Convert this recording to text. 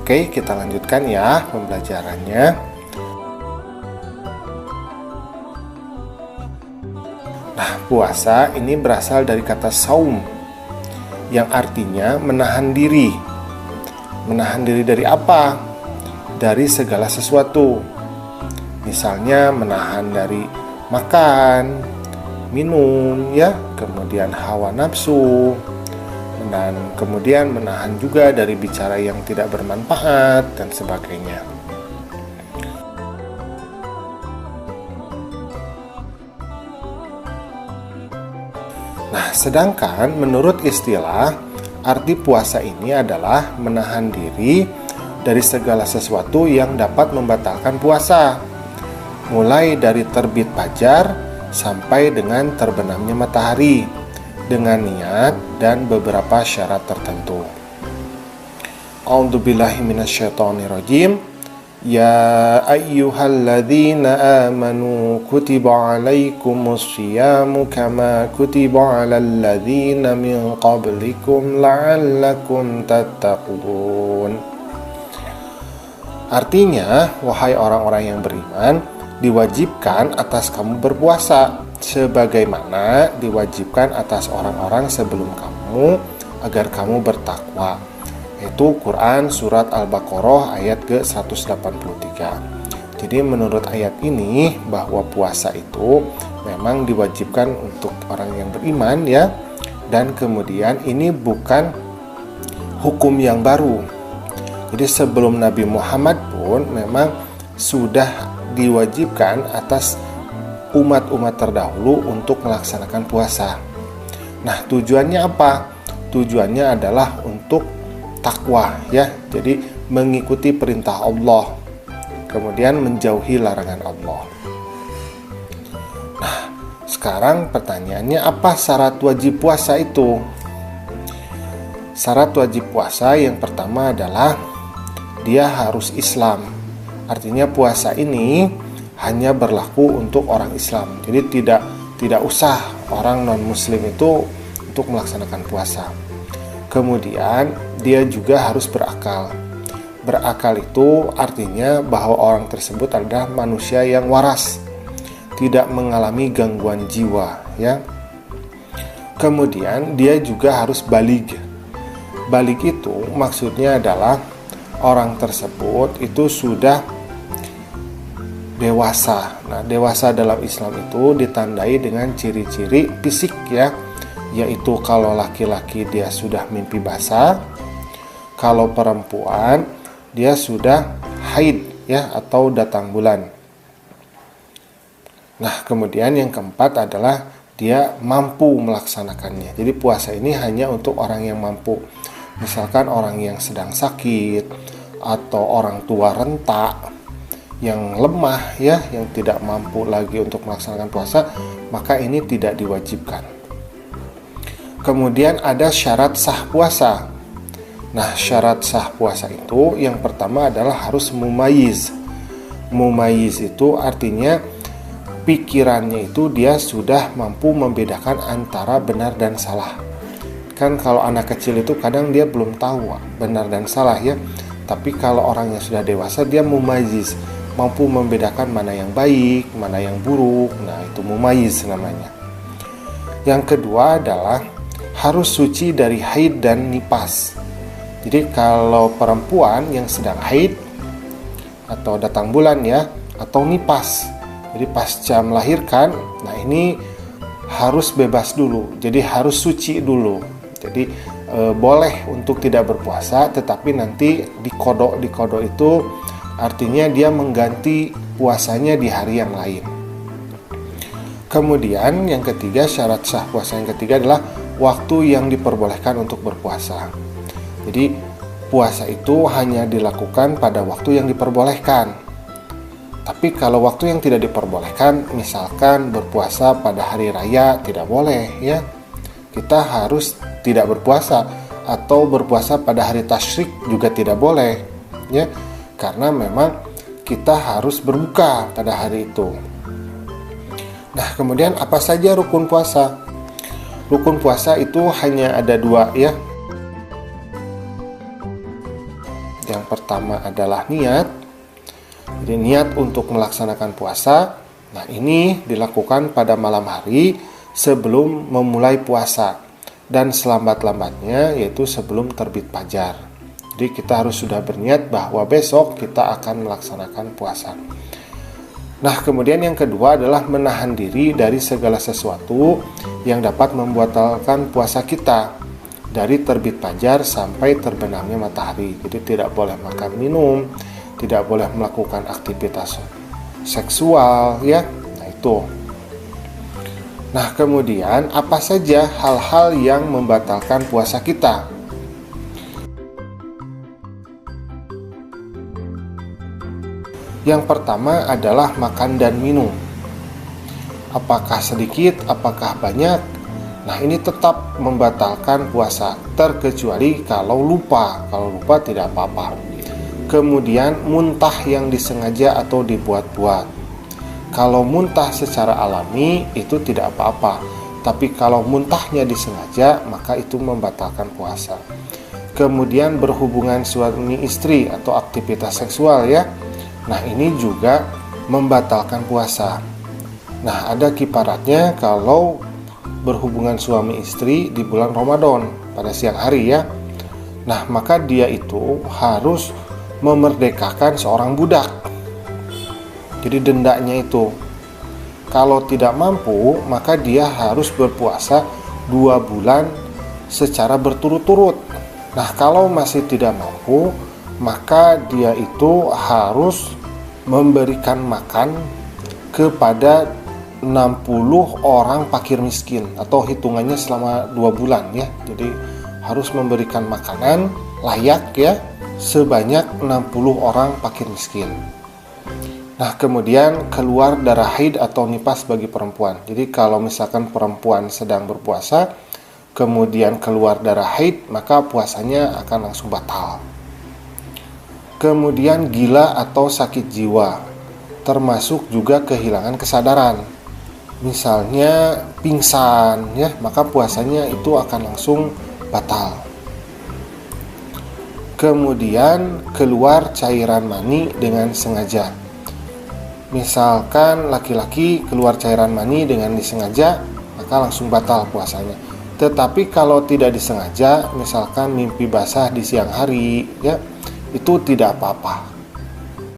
Oke, kita lanjutkan ya pembelajarannya. Nah, puasa ini berasal dari kata saum yang artinya menahan diri. Menahan diri dari apa? Dari segala sesuatu. Misalnya menahan dari makan, minum ya, kemudian hawa nafsu, dan kemudian menahan juga dari bicara yang tidak bermanfaat dan sebagainya. Nah, sedangkan menurut istilah, arti puasa ini adalah menahan diri dari segala sesuatu yang dapat membatalkan puasa, mulai dari terbit fajar sampai dengan terbenamnya matahari, dengan niat dan beberapa syarat tertentu. A'udzubillahi minasyaitonirrajim. Ya ayyuhalladzina amanu kutiba alaikumus syiyamu kama kutiba alal ladzina min qablikum la'allakum tattaqun. Artinya, wahai orang-orang yang beriman, diwajibkan atas kamu berpuasa sebagaimana diwajibkan atas orang-orang sebelum kamu agar kamu bertakwa. Itu Quran surat Al-Baqarah ayat ke-183. Jadi menurut ayat ini bahwa puasa itu memang diwajibkan untuk orang yang beriman ya. Dan kemudian ini bukan hukum yang baru. Jadi sebelum Nabi Muhammad pun memang sudah diwajibkan atas umat-umat terdahulu untuk melaksanakan puasa. Nah, tujuannya apa? Tujuannya adalah untuk takwa ya. Jadi mengikuti perintah Allah, kemudian menjauhi larangan Allah. Nah, sekarang pertanyaannya, apa syarat wajib puasa itu? Syarat wajib puasa yang pertama adalah dia harus Islam. Artinya puasa ini hanya berlaku untuk orang Islam. Jadi tidak usah orang non-muslim itu untuk melaksanakan puasa. Kemudian dia juga harus berakal. Berakal itu artinya bahwa orang tersebut adalah manusia yang waras, tidak mengalami gangguan jiwa ya. Kemudian dia juga harus baligh. Baligh itu maksudnya adalah orang tersebut itu sudah dewasa. Nah, dewasa dalam Islam itu ditandai dengan ciri-ciri fisik ya, yaitu kalau laki-laki dia sudah mimpi basah, kalau perempuan dia sudah haid ya atau datang bulan. Nah, kemudian yang keempat adalah dia mampu melaksanakannya. Jadi puasa ini hanya untuk orang yang mampu. Misalkan orang yang sedang sakit atau orang tua renta yang lemah ya, yang tidak mampu lagi untuk melaksanakan puasa, maka ini tidak diwajibkan. Kemudian ada syarat sah puasa. Nah, syarat sah puasa itu yang pertama adalah harus mumayyiz. Mumayyiz itu artinya pikirannya itu dia sudah mampu membedakan antara benar dan salah. Kan kalau anak kecil itu kadang dia belum tahu benar dan salah ya. Tapi kalau orang yang sudah dewasa dia mumayyiz, mampu membedakan mana yang baik, mana yang buruk. Nah, itu mumayyiz namanya. Yang kedua adalah harus suci dari haid dan nifas. Jadi kalau perempuan yang sedang haid atau datang bulan ya, atau nifas, jadi pasca melahirkan, nah ini harus bebas dulu. Jadi harus suci dulu. Jadi boleh untuk tidak berpuasa, tetapi nanti dikodok itu artinya dia mengganti puasanya di hari yang lain. Kemudian yang ketiga, syarat sah puasa yang ketiga adalah waktu yang diperbolehkan untuk berpuasa. Jadi puasa itu hanya dilakukan pada waktu yang diperbolehkan. Tapi kalau waktu yang tidak diperbolehkan, misalkan berpuasa pada hari raya, tidak boleh ya. Kita harus tidak berpuasa, atau berpuasa pada hari tasyrik juga tidak boleh ya. Karena memang kita harus berbuka pada hari itu. Nah, kemudian apa saja rukun puasa? Rukun puasa itu hanya ada 2 ya. Yang pertama adalah niat. Jadi niat untuk melaksanakan puasa. Nah, ini dilakukan pada malam hari sebelum memulai puasa dan selambat-lambatnya yaitu sebelum terbit fajar. Jadi kita harus sudah berniat bahwa besok kita akan melaksanakan puasa. Nah, kemudian yang kedua adalah menahan diri dari segala sesuatu yang dapat membatalkan puasa kita dari terbit fajar sampai terbenamnya matahari. Jadi tidak boleh makan minum, tidak boleh melakukan aktivitas seksual ya. Nah, itu. Nah, kemudian apa saja hal-hal yang membatalkan puasa kita? Yang pertama adalah makan dan minum. Apakah sedikit, apakah banyak? Nah, ini tetap membatalkan puasa, terkecuali kalau lupa. Kalau lupa tidak apa-apa. Kemudian muntah yang disengaja atau dibuat-buat. Kalau muntah secara alami itu tidak apa-apa. Tapi kalau muntahnya disengaja, maka itu membatalkan puasa. Kemudian berhubungan suami istri atau aktivitas seksual ya. Nah, ini juga membatalkan puasa. Nah, ada kiparatnya kalau berhubungan suami istri di bulan Ramadan pada siang hari ya. Nah, maka dia itu harus memerdekakan seorang budak. Jadi dendanya itu, kalau tidak mampu, maka dia harus berpuasa 2 bulan secara berturut-turut. Nah, kalau masih tidak mampu, maka dia itu harus memberikan makan kepada 60 orang fakir miskin, atau hitungannya selama 2 bulan ya. Jadi harus memberikan makanan layak ya sebanyak 60 orang fakir miskin. Nah, kemudian keluar darah haid atau nifas bagi perempuan. Jadi kalau misalkan perempuan sedang berpuasa kemudian keluar darah haid, maka puasanya akan langsung batal. Kemudian gila atau sakit jiwa, termasuk juga kehilangan kesadaran. Misalnya pingsan ya, maka puasanya itu akan langsung batal. Kemudian keluar cairan mani dengan sengaja. Misalkan laki-laki keluar cairan mani dengan disengaja, maka langsung batal puasanya. Tetapi kalau tidak disengaja, misalkan mimpi basah di siang hari ya, itu tidak apa-apa,